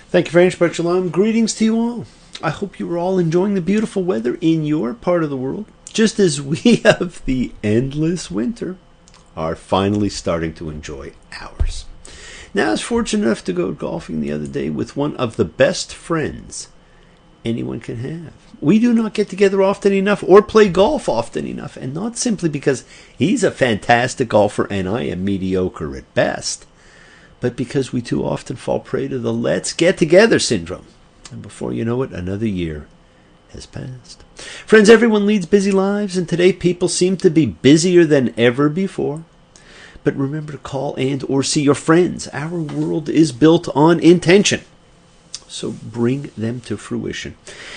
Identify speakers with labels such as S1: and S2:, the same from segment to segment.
S1: Thank you very much, Brother Shalom. Greetings to you all. I hope you are all enjoying the beautiful weather in your part of the world, just as we of the endless winter are finally starting to enjoy ours. Now, I was fortunate enough to go golfing the other day with one of the best friends anyone can have. We do not get together often enough or play golf often enough, and not simply because he's a fantastic golfer and I am mediocre at best, but because we too often fall prey to the let's get together syndrome. And before you know it, another year has passed. Friends, everyone leads busy lives, and today people seem to be busier than ever before. But remember to call and or see your friends. Our world is built on intention, so bring them to fruition.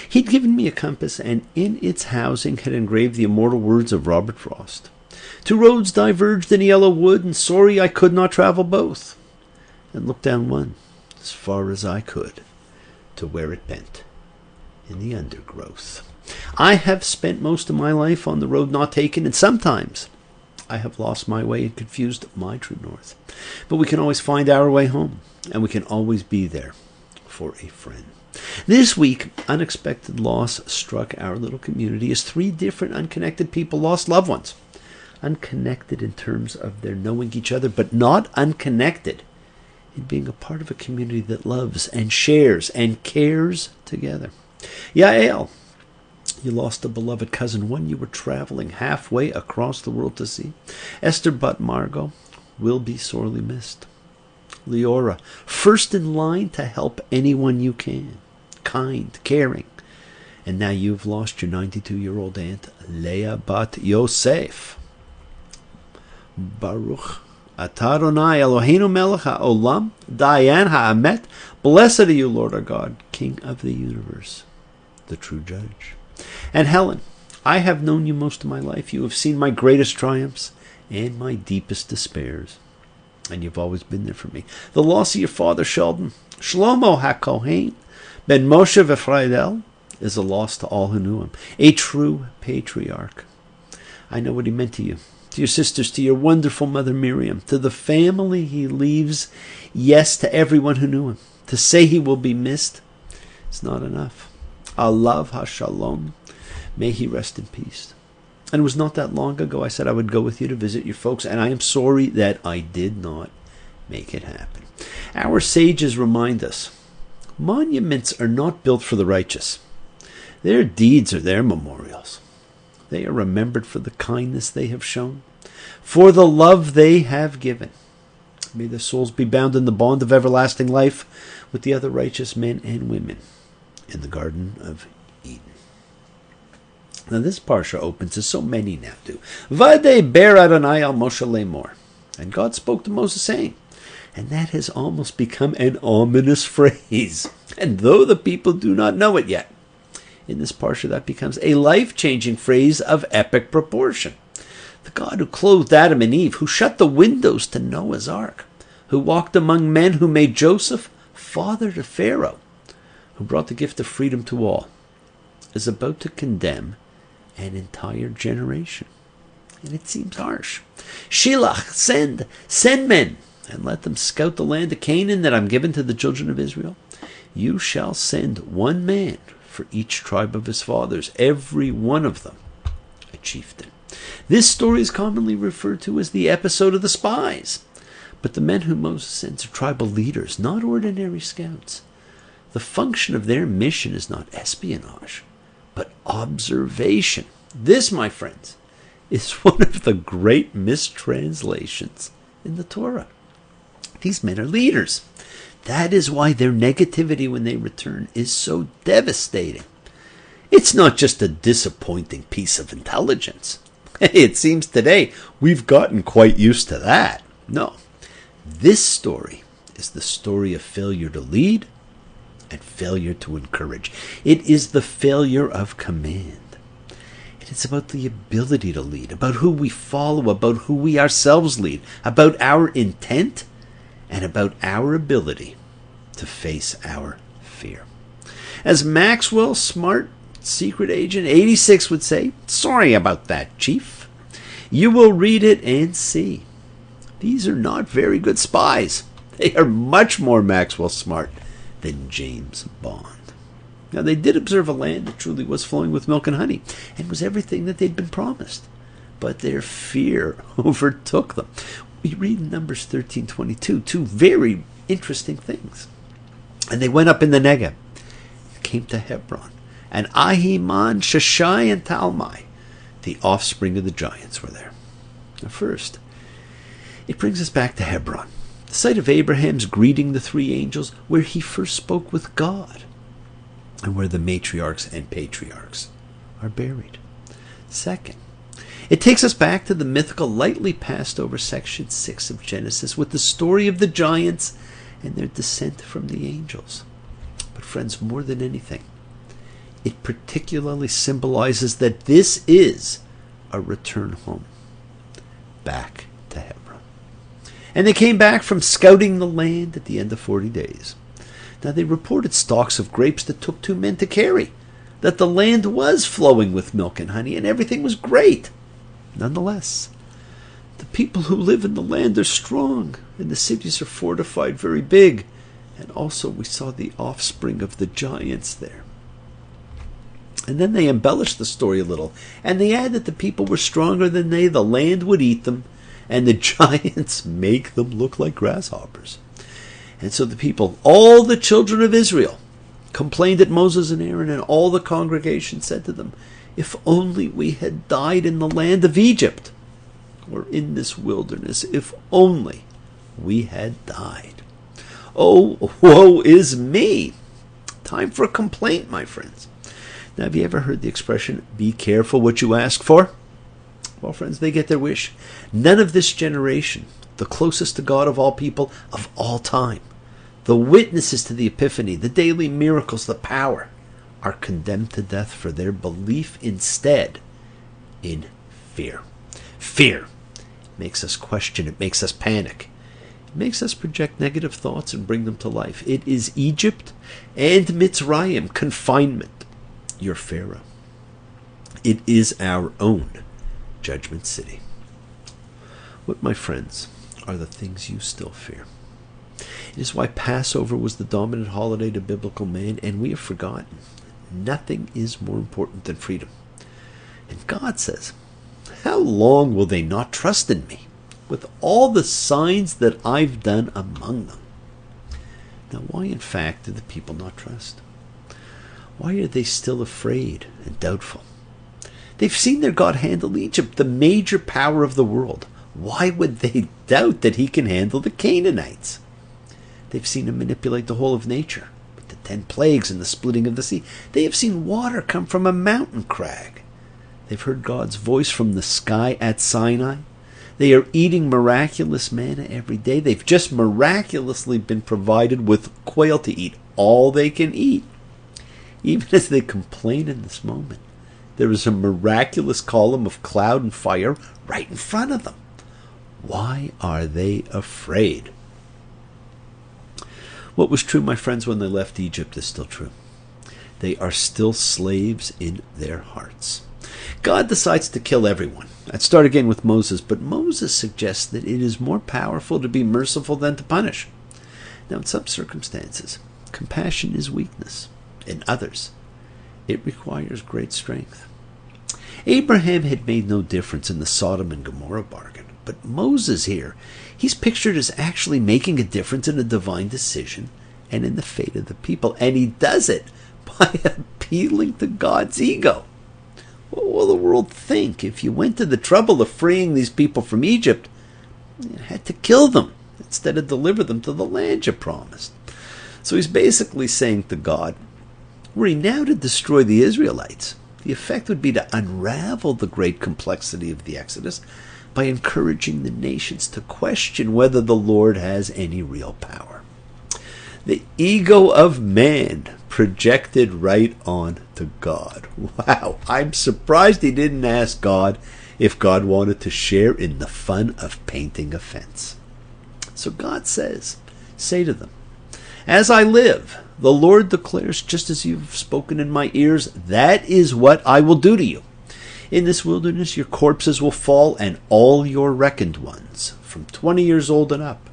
S1: He'd given me a compass, and in its housing had engraved the immortal words of Robert Frost. Two roads diverged in a yellow wood, and sorry I could not travel both. And looked down one, as far as I could, to where it bent, in the undergrowth. I have spent most of my life on the road not taken, and sometimes I have lost my way and confused my true north. But we can always find our way home, and we can always be there for a friend. This week, unexpected loss struck our little community as three different unconnected people lost loved ones. Unconnected in terms of their knowing each other, but not unconnected in being a part of a community that loves and shares and cares together. Yael, you lost a beloved cousin, one you were traveling halfway across the world to see. Esther Butt Margot will be sorely missed. Leora, first in line to help anyone you can. Kind, caring. And now you've lost your 92-year-old aunt, Leah Bat Yosef. Baruch Atah Adonai Eloheinu melech haolam, Dayan ha'amet. Blessed are you, Lord our God, King of the universe, the true judge. And Helen, I have known you most of my life. You have seen my greatest triumphs and my deepest despairs. And you've always been there for me. The loss of your father, Sheldon, Shlomo HaKohen, Ben Moshe V'Friedel, is a loss to all who knew him. A true patriarch. I know what he meant to you, to your sisters, to your wonderful mother Miriam, to the family he leaves, yes, to everyone who knew him. To say he will be missed is not enough. Alav HaShalom, may he rest in peace. And it was not that long ago I said I would go with you to visit your folks, and I am sorry that I did not make it happen. Our sages remind us, monuments are not built for the righteous. Their deeds are their memorials. They are remembered for the kindness they have shown, for the love they have given. May their souls be bound in the bond of everlasting life with the other righteous men and women in the Garden of Eden. Now this parsha opens, as so many now do, Vadeber Adonai al Moshe lemor. And God spoke to Moses saying, and that has almost become an ominous phrase. And though the people do not know it yet, in this parsha that becomes a life-changing phrase of epic proportion. The God who clothed Adam and Eve, who shut the windows to Noah's ark, who walked among men, who made Joseph father to Pharaoh, who brought the gift of freedom to all, is about to condemn an entire generation. And it seems harsh. Shilach, send men, and let them scout the land of Canaan that I'm given to the children of Israel. You shall send one man for each tribe of his fathers, every one of them a chieftain. This story is commonly referred to as the episode of the spies. But the men whom Moses sends are tribal leaders, not ordinary scouts. The function of their mission is not espionage, but observation. This, my friends, is one of the great mistranslations in the Torah. These men are leaders. That is why their negativity when they return is so devastating. It's not just a disappointing piece of intelligence. It seems today we've gotten quite used to that. No, this story is the story of failure to lead and failure to encourage. It is the failure of command. It is about the ability to lead, about who we follow, about who we ourselves lead, about our intent, and about our ability to face our fear. As Maxwell Smart, secret agent 86 would say, sorry about that, Chief. You will read it and see. These are not very good spies. They are much more Maxwell Smart than James Bond. Now, they did observe a land that truly was flowing with milk and honey, and was everything that they'd been promised. But their fear overtook them. We read in Numbers 13:22 two very interesting things. And they went up in the Negev, came to Hebron, and Ahiman, Sheshai, and Talmai, the offspring of the giants, were there. Now, first, it brings us back to Hebron, the site of Abraham's greeting the three angels, where he first spoke with God, and where the matriarchs and patriarchs are buried. Second, it takes us back to the mythical, lightly passed over section 6 of Genesis, with the story of the giants and their descent from the angels. But friends, more than anything, it particularly symbolizes that this is a return home, back to Hebron. And they came back from scouting the land at the end of 40 days. Now, they reported stalks of grapes that took 2 men to carry, that the land was flowing with milk and honey, and everything was great. Nonetheless, the people who live in the land are strong, and the cities are fortified very big. And also we saw the offspring of the giants there. And then they embellished the story a little, and they add that the people were stronger than they, the land would eat them, and the giants make them look like grasshoppers. And so the people, all the children of Israel, complained at Moses and Aaron, and all the congregation said to them, "If only we had died in the land of Egypt, or in this wilderness, if only we had died. Oh, woe is me." Time for a complaint, my friends. Now, have you ever heard the expression, "Be careful what you ask for"? Well, friends, they get their wish. None of this generation, the closest to God of all people of all time, the witnesses to the Epiphany, the daily miracles, the power, are condemned to death for their belief instead in fear. Fear makes us question. It makes us panic. It makes us project negative thoughts and bring them to life. It is Egypt and Mitzrayim, confinement, your Pharaoh. It is our own judgment city. What, my friends, are the things you still fear? It is why Passover was the dominant holiday to biblical man, and we have forgotten. Nothing is more important than freedom. And God says, "How long will they not trust in me, with all the signs that I've done among them?" Now, why in fact do the people not trust? Why are they still afraid and doubtful? They've seen their God handle Egypt, the major power of the world. Why would they doubt that he can handle the Canaanites? They've seen him manipulate the whole of nature, with the 10 plagues and the splitting of the sea. They have seen water come from a mountain crag. They've heard God's voice from the sky at Sinai. They are eating miraculous manna every day. They've just miraculously been provided with quail to eat, all they can eat. Even as they complain in this moment, there is a miraculous column of cloud and fire right in front of them. Why are they afraid? What was true, my friends, when they left Egypt is still true. They are still slaves in their hearts. God decides to kill everyone. I'd start again with Moses, but Moses suggests that it is more powerful to be merciful than to punish. Now, in some circumstances, compassion is weakness. In others, it requires great strength. Abraham had made no difference in the Sodom and Gomorrah bargain, but Moses here, he's pictured as actually making a difference in a divine decision and in the fate of the people, and he does it by appealing to God's ego. What will the world think if you went to the trouble of freeing these people from Egypt and had to kill them instead of deliver them to the land you promised? So he's basically saying to God, were he now to destroy the Israelites, the effect would be to unravel the great complexity of the Exodus by encouraging the nations to question whether the Lord has any real power. The ego of man projected right on to God. Wow, I'm surprised he didn't ask God if God wanted to share in the fun of painting a fence. So God says, say to them, "As I live, the Lord declares, just as you've spoken in my ears, that is what I will do to you. In this wilderness your corpses will fall, and all your reckoned ones, from 20 years old and up,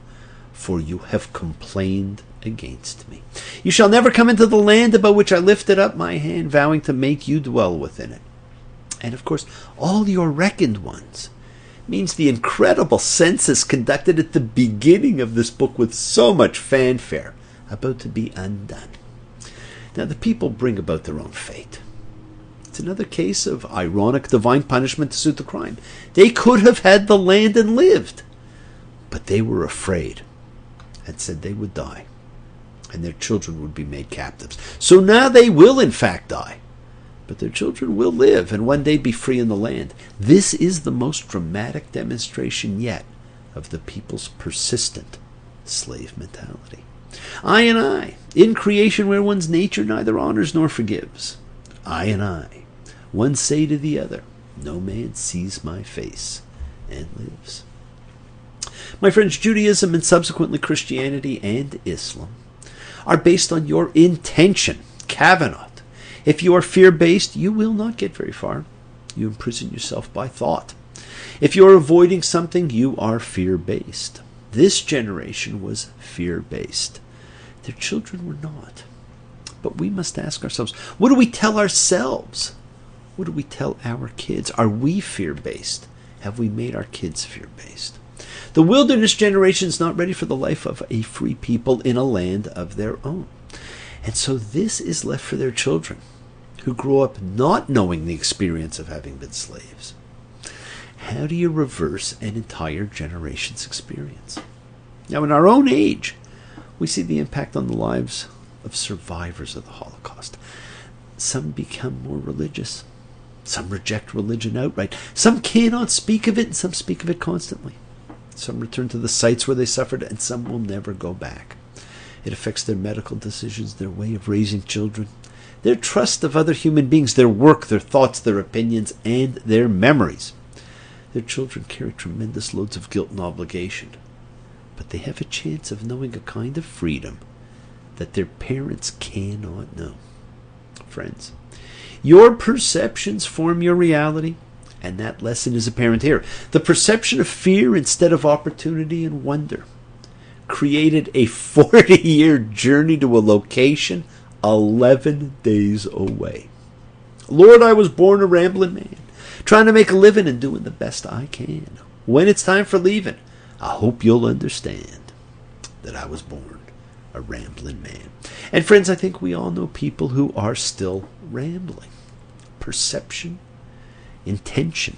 S1: for you have complained against me. You shall never come into the land about which I lifted up my hand, vowing to make you dwell within it. And of course, all your reckoned ones means the incredible census conducted at the beginning of this book with so much fanfare about to be undone. Now, the people bring about their own fate. It's another case of ironic divine punishment to suit the crime. They could have had the land and lived, but they were afraid and said they would die, and their children would be made captives. So now they will in fact die, but their children will live and one day be free in the land. This is the most dramatic demonstration yet of the people's persistent slave mentality. I and I, in creation where one's nature neither honors nor forgives. I and I, one say to the other, no man sees my face and lives. My friends, Judaism and subsequently Christianity and Islam are based on your intention, kavanah. If you are fear-based, you will not get very far. You imprison yourself by thought. If you are avoiding something, you are fear-based. This generation was fear-based. Their children were not. But we must ask ourselves, what do we tell ourselves? What do we tell our kids? Are we fear-based? Have we made our kids fear-based? The wilderness generation is not ready for the life of a free people in a land of their own. And so this is left for their children, who grow up not knowing the experience of having been slaves. How do you reverse an entire generation's experience? Now, in our own age, we see the impact on the lives of survivors of the Holocaust. Some become more religious. Some reject religion outright. Some cannot speak of it, and some speak of it constantly. Some return to the sites where they suffered, and some will never go back. It affects their medical decisions, their way of raising children, their trust of other human beings, their work, their thoughts, their opinions, and their memories. Their children carry tremendous loads of guilt and obligation, but they have a chance of knowing a kind of freedom that their parents cannot know. Friends, your perceptions form your reality, and that lesson is apparent here. The perception of fear instead of opportunity and wonder created a 40-year journey to a location 11 days away. Lord, I was born a rambling man, trying to make a living and doing the best I can. When it's time for leaving, I hope you'll understand that I was born a rambling man. And friends, I think we all know people who are still rambling. Perception, intention,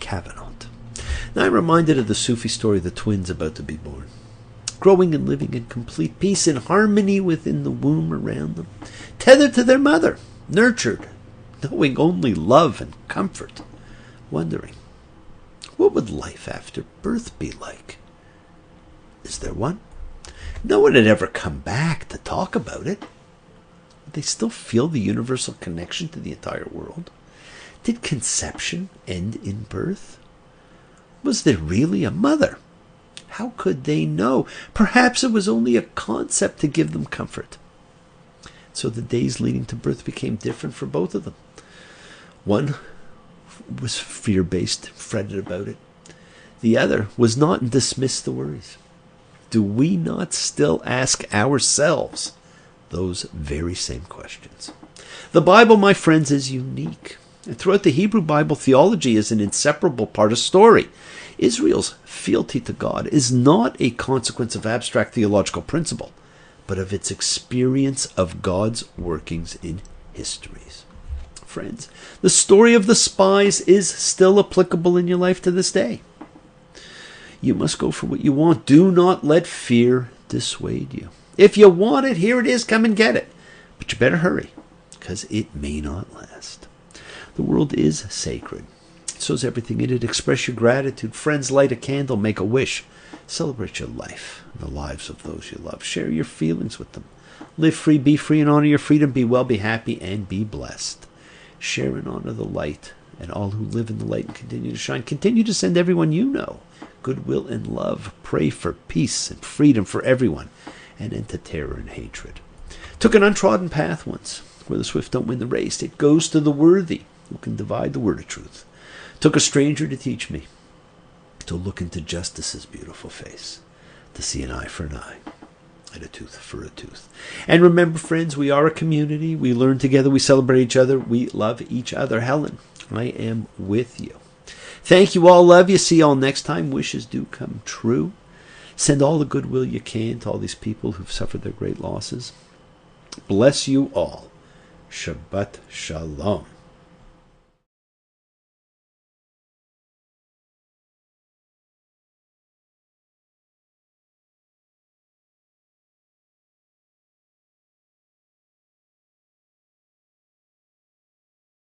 S1: kavanah. Now I'm reminded of the Sufi story of the twins about to be born, growing and living in complete peace and harmony within the womb around them, tethered to their mother, nurtured, knowing only love and comfort, wondering, what would life after birth be like? Is there one? No one had ever come back to talk about it. Did they still feel the universal connection to the entire world? Did conception end in birth? Was there really a mother? How could they know? Perhaps it was only a concept to give them comfort. So the days leading to birth became different for both of them. One was fear-based, fretted about it. The other was not and dismissed the worries. Do we not still ask ourselves those very same questions? The Bible, my friends, is unique. And throughout the Hebrew Bible, theology is an inseparable part of story. Israel's fealty to God is not a consequence of abstract theological principle, but of its experience of God's workings in histories. Friends, the story of the spies is still applicable in your life to this day. You must go for what you want. Do not let fear dissuade you. If you want it, here it is. Come and get it. But you better hurry, because it may not last. The world is sacred. So is everything in it. Express your gratitude. Friends, light a candle. Make a wish. Celebrate your life and the lives of those you love. Share your feelings with them. Live free, be free, and honor your freedom. Be well, be happy, and be blessed. Share and honor the light, and all who live in the light and continue to shine. Continue to send everyone you know goodwill and love. Pray for peace and freedom for everyone, and end to terror and hatred. Took an untrodden path once, where the swift don't win the race. It goes to the worthy, who can divide the word of truth. Took a stranger to teach me to look into justice's beautiful face, to see an eye for an eye, and a tooth for a tooth. And remember, friends, we are a community. We learn together. We celebrate each other. We love each other. Helen, I am with you. Thank you all. Love you. See you all next time. Wishes do come true. Send all the goodwill you can to all these people who've suffered their great losses. Bless you all. Shabbat Shalom.